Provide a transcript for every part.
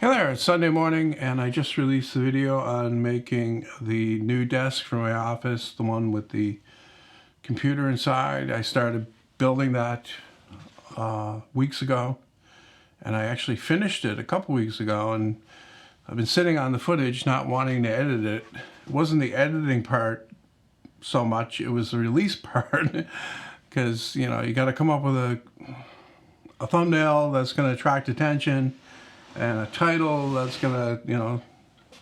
Hey there, it's Sunday morning and I just released the video on making the new desk for my office, the one with the computer inside. I started building that weeks ago, and I actually finished it a couple weeks ago, and I've been sitting on the footage not wanting to edit it. It wasn't the editing part so much, it was the release part because you got to come up with a thumbnail that's going to attract attention and a title that's gonna,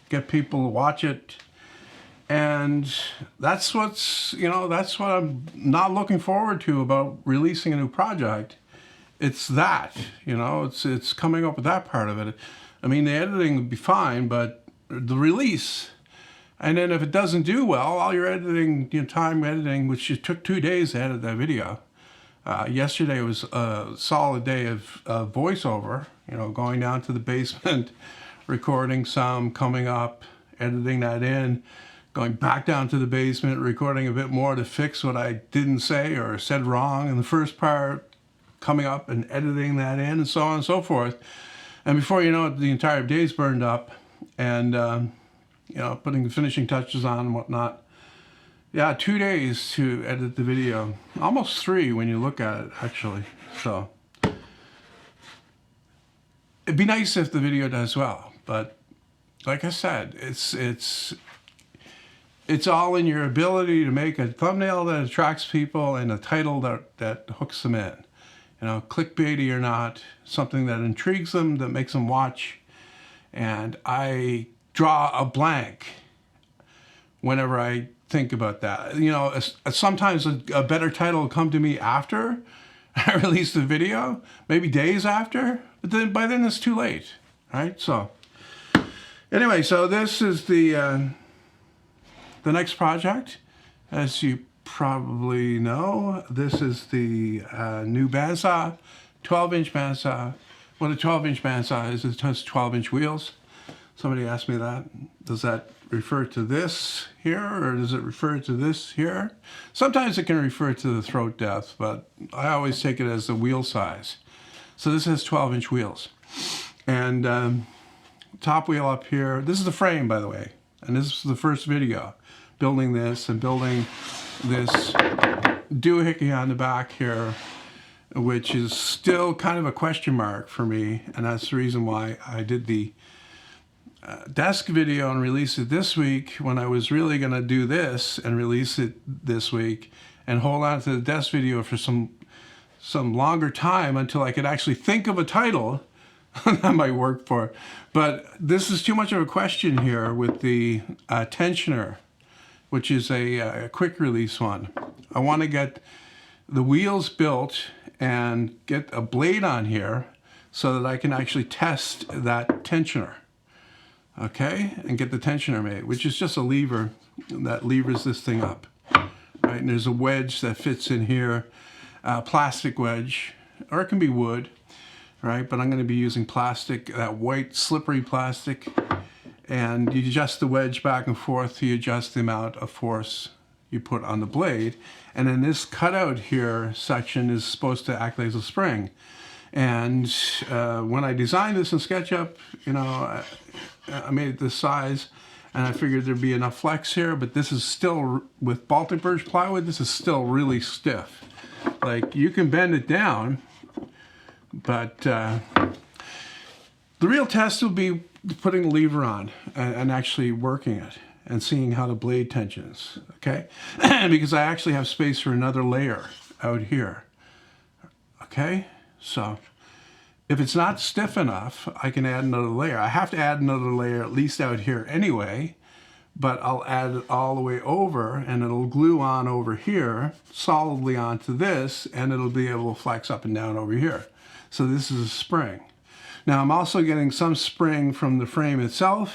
get people to watch it. And that's what I'm not looking forward to about releasing a new project. It's that, it's coming up with that part of it. I mean, the editing would be fine, but the release, and then if it doesn't do well, all your editing, time editing, which it took 2 days to edit that video. Yesterday was a solid day of voiceover, going down to the basement, recording some, coming up, editing that in, going back down to the basement, recording a bit more to fix what I didn't say or said wrong in the first part, coming up and editing that in, and so on and so forth. And before you know it, the entire day's burned up, and putting the finishing touches on and whatnot. Yeah, 2 days to edit the video. Almost 3 when you look at it, actually. So it'd be nice if the video does well, but like I said, it's all in your ability to make a thumbnail that attracts people and a title that hooks them in. Clickbaity or not, something that intrigues them, that makes them watch. And I draw a blank whenever I think about that. Sometimes a better title will come to me after I release the video, maybe days after, but then by then it's too late, right? So anyway, so this is the next project. As you probably know, this is the new bandsaw, 12-inch bandsaw. What a 12-inch bandsaw is, it has 12-inch wheels. Somebody asked me that. Does that refer to this here, or does it refer to this here? Sometimes it can refer to the throat depth, but I always take it as the wheel size. So this has 12-inch wheels. And top wheel up here. This is the frame, by the way. And this is the first video. Building this and building this doohickey on the back here, which is still kind of a question mark for me. And that's the reason why I did the desk video and release it this week, when I was really going to do this and release it this week and hold on to the desk video for some longer time until I could actually think of a title that might work for it. But this is too much of a question here with the tensioner, which is a quick release one. I want to get the wheels built and get a blade on here so that I can actually test that tensioner. Okay, and get the tensioner made, which is just a lever that levers this thing up, right? And there's a wedge that fits in here, plastic wedge, or it can be wood, right? But I'm going to be using plastic, that white slippery plastic, and you adjust the wedge back and forth to adjust the amount of force you put on the blade. And then this cutout here section is supposed to act as a spring. And when I designed this in SketchUp, I made it this size, and I figured there'd be enough flex here, but this is still, with Baltic birch plywood, this is still really stiff. Like, you can bend it down, but the real test will be putting the lever on and actually working it and seeing how the blade tensions, okay? Because I actually have space for another layer out here, okay? So if it's not stiff enough, I can add another layer. I have to add another layer at least out here anyway, but I'll add it all the way over, and it'll glue on over here solidly onto this, and it'll be able to flex up and down over here. So this is a spring. Now I'm also getting some spring from the frame itself,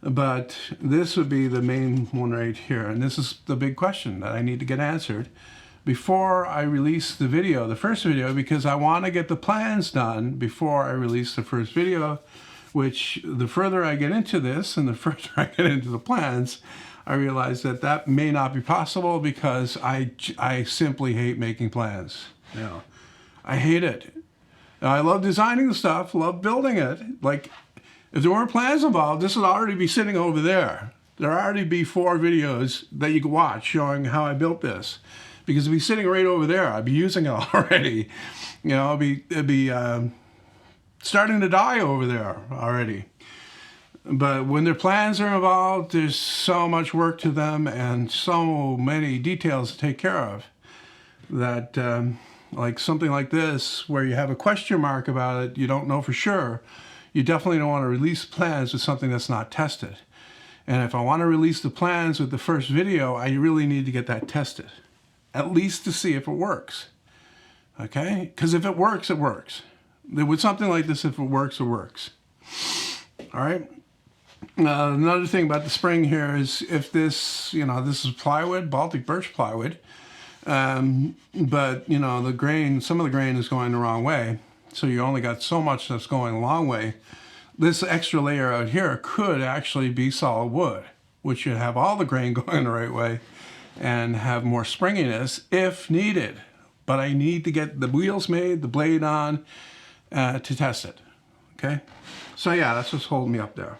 but this would be the main one right here. And this is the big question that I need to get answered before I release the video, the first video, because I want to get the plans done before I release the first video, which the further I get into this and the further I get into the plans, I realize that that may not be possible because I simply hate making plans. I hate it. I love designing the stuff, love building it. Like, If there weren't plans involved, this would already be sitting over there. There'd already be 4 videos that you could watch showing how I built this. Because it'd be sitting right over there. I'd be using it already. You know, it'd be starting to die over there already. But when their plans are involved, there's so much work to them and so many details to take care of that, like something like this, where you have a question mark about it, you don't know for sure, you definitely don't want to release plans with something that's not tested. And if I want to release the plans with the first video, I really need to get that tested, at least to see if it works. Okay? Because if it works, it works. With something like this, if it works, it works. All right? Another thing about the spring here is if this, you know, this is plywood, Baltic birch plywood, but, you know, the grain, some of the grain is going the wrong way. So you only got so much that's going the long way. This extra layer out here could actually be solid wood, which should have all the grain going the right way and have more springiness if needed. But I need to get the wheels made, the blade on, to test it. Okay? So yeah, that's what's holding me up there.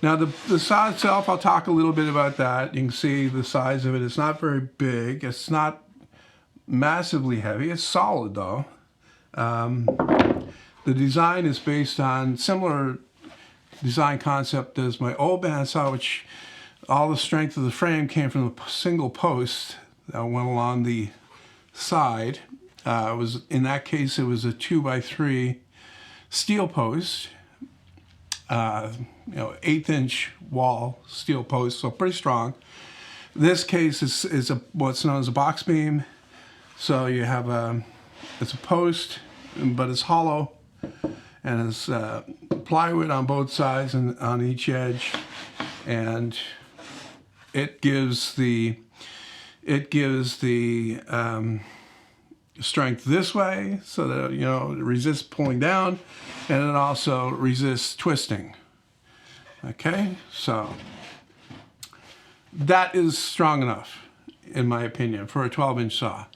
Now the saw itself, I'll talk a little bit about that. You can see the size of it. It's not very big. It's not massively heavy. It's solid though. The design is based on similar design concept as my old bandsaw, which all the strength of the frame came from a single post that went along the side. In that case, it was a 2x3 steel post. You know, 1/8-inch wall steel post, so pretty strong. This case is what's known as a box beam. So you have it's a post, but it's hollow, and it's plywood on both sides and on each edge, and it gives the strength this way, so that, you know, it resists pulling down, and it also resists twisting. Okay, so that is strong enough, in my opinion, for a 12-inch saw.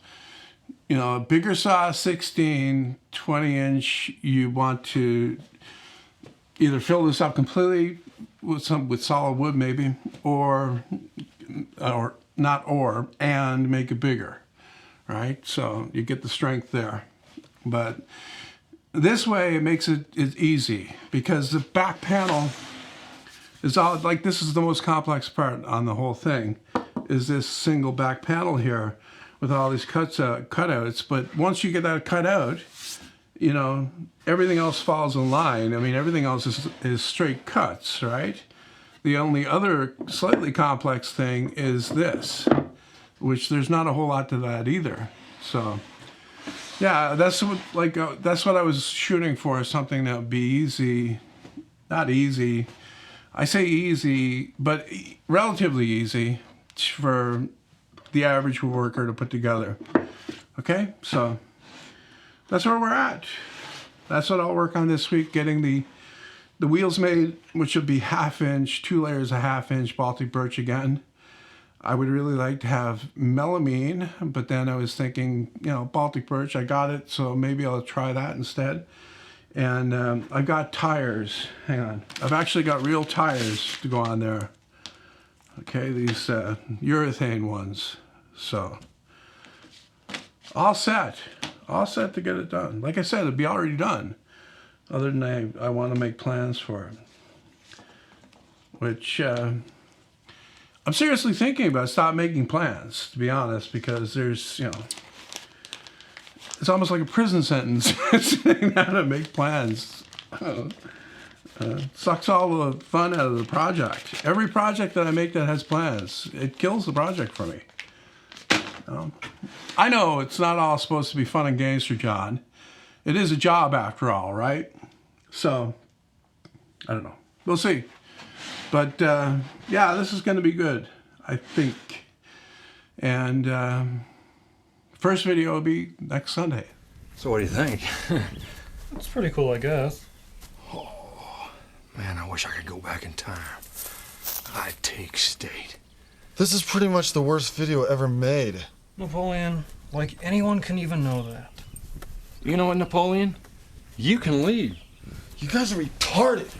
You know, a bigger saw, 16, 20-inch, you want to either fill this up completely with solid wood maybe, and make it bigger, right? So you get the strength there. But this way it makes it easy, because the back panel is all, like, this is the most complex part on the whole thing, is this single back panel here with all these cutouts. But once you get that cut out, you know, everything else falls in line. I mean, everything else is straight cuts, right? The only other slightly complex thing is this, which there's not a whole lot to that either. So yeah, that's what I was shooting for, something that would be easy. Not easy, I say easy, but relatively easy for the average worker to put together. Okay, so that's where we're at. That's what I'll work on this week, getting the wheels made, which will be 1/2-inch, 2 layers of 1/2-inch Baltic birch again. I would really like to have melamine, but then I was thinking, you know, Baltic birch, I got it, so maybe I'll try that instead. And I've got tires. Hang on. I've actually got real tires to go on there. Okay, these urethane ones. So, all set. All set to get it done. Like I said, it'd be already done. Other than I want to make plans for it. Which, I'm seriously thinking about stop making plans, to be honest, because there's, you know, it's almost like a prison sentence, sitting down to make plans. Sucks all the fun out of the project. Every project that I make that has plans, it kills the project for me. I know it's not all supposed to be fun and games for John. It is a job after all, right? So, I don't know. We'll see. But, yeah, this is going to be good, I think. And first video will be next Sunday. So what do you think? It's pretty cool, I guess. Oh, man, I wish I could go back in time. I'd take state. This is pretty much the worst video ever made. Napoleon, like anyone can even know that. You know what, Napoleon? You can leave. You guys are retarded.